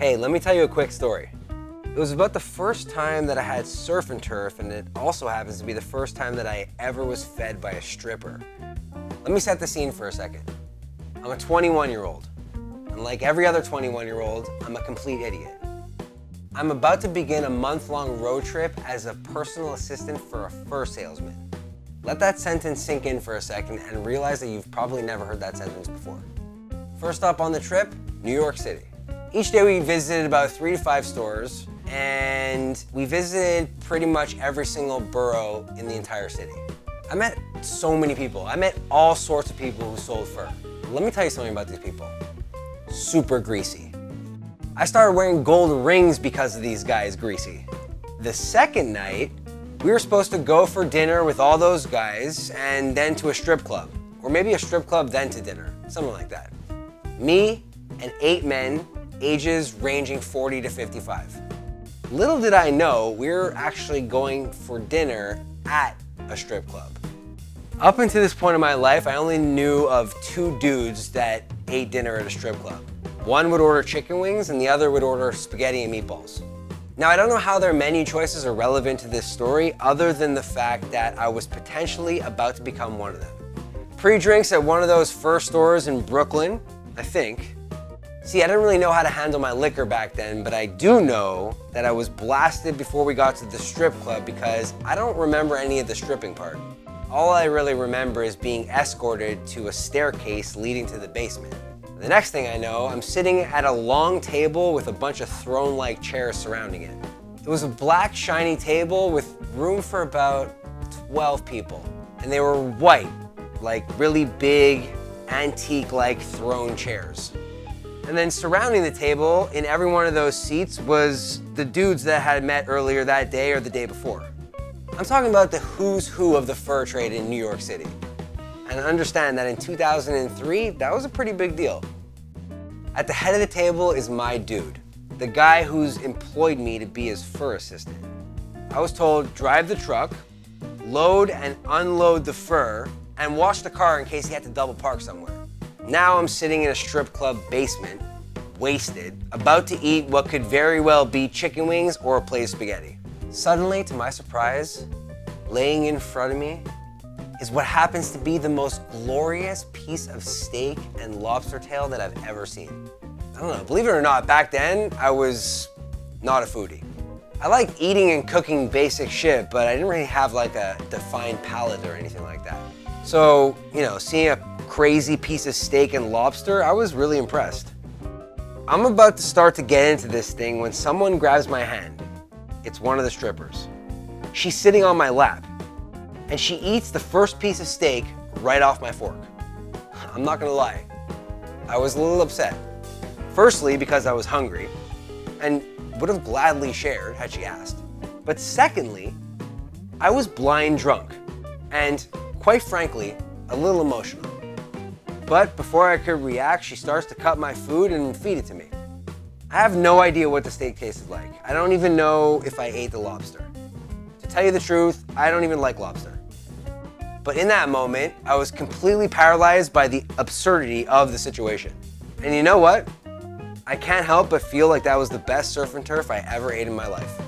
Hey, let me tell you a quick story. It was about the first time that I had surf and turf, and it also happens to be the first time that I ever was fed by a stripper. Let me set the scene for a second. I'm a 21-year-old, and like every other 21-year-old, I'm a complete idiot. I'm about to begin a month-long road trip as a personal assistant for a fur salesman. Let that sentence sink in for a second and realize that you've probably never heard that sentence before. First up on the trip, New York City. Each day we visited about 3 to 5 stores, and we visited pretty much every single borough in the entire city. I met so many people. I met all sorts of people who sold fur. Let me tell you something about these people. Super greasy. I started wearing gold rings because of these guys greasy. The second night, we were supposed to go for dinner with all those guys and then to a strip club. Or maybe a strip club then to dinner, something like that. Me and 8 men, ages ranging 40 to 55. Little did I know, we were actually going for dinner at a strip club. Up until this point in my life, I only knew of 2 dudes that ate dinner at a strip club. One would order chicken wings and the other would order spaghetti and meatballs. Now, I don't know how their menu choices are relevant to this story other than the fact that I was potentially about to become one of them. Pre-drinks at one of those fur stores in Brooklyn, I think. See, I didn't really know how to handle my liquor back then, but I do know that I was blasted before we got to the strip club because I don't remember any of the stripping part. All I really remember is being escorted to a staircase leading to the basement. The next thing I know, I'm sitting at a long table with a bunch of throne-like chairs surrounding it. It was a black, shiny table with room for about 12 people. And they were white, like really big, antique-like throne chairs. And then surrounding the table in every one of those seats was the dudes that I had met earlier that day or the day before. I'm talking about the who's who of the fur trade in New York City. And understand that in 2003, that was a pretty big deal. At the head of the table is my dude, the guy who's employed me to be his fur assistant. I was told, drive the truck, load and unload the fur, and wash the car in case he had to double park somewhere. Now I'm sitting in a strip club basement, wasted, about to eat what could very well be chicken wings or a plate of spaghetti. Suddenly, to my surprise, laying in front of me is what happens to be the most glorious piece of steak and lobster tail that I've ever seen. I don't know, believe it or not, back then, I was not a foodie. I liked eating and cooking basic shit, but I didn't really have like a defined palate or anything like that. So, you know, seeing a crazy piece of steak and lobster, I was really impressed. I'm about to start to get into this thing when someone grabs my hand. It's one of the strippers. She's sitting on my lap, and she eats the first piece of steak right off my fork. I'm not gonna lie, I was a little upset. Firstly, because I was hungry, and would have gladly shared had she asked. But secondly, I was blind drunk, and quite frankly, a little emotional. But before I could react, she starts to cut my food and feed it to me. I have no idea what the steak tasted like. I don't even know if I ate the lobster. To tell you the truth, I don't even like lobster. But in that moment, I was completely paralyzed by the absurdity of the situation. And you know what? I can't help but feel like that was the best surf and turf I ever ate in my life.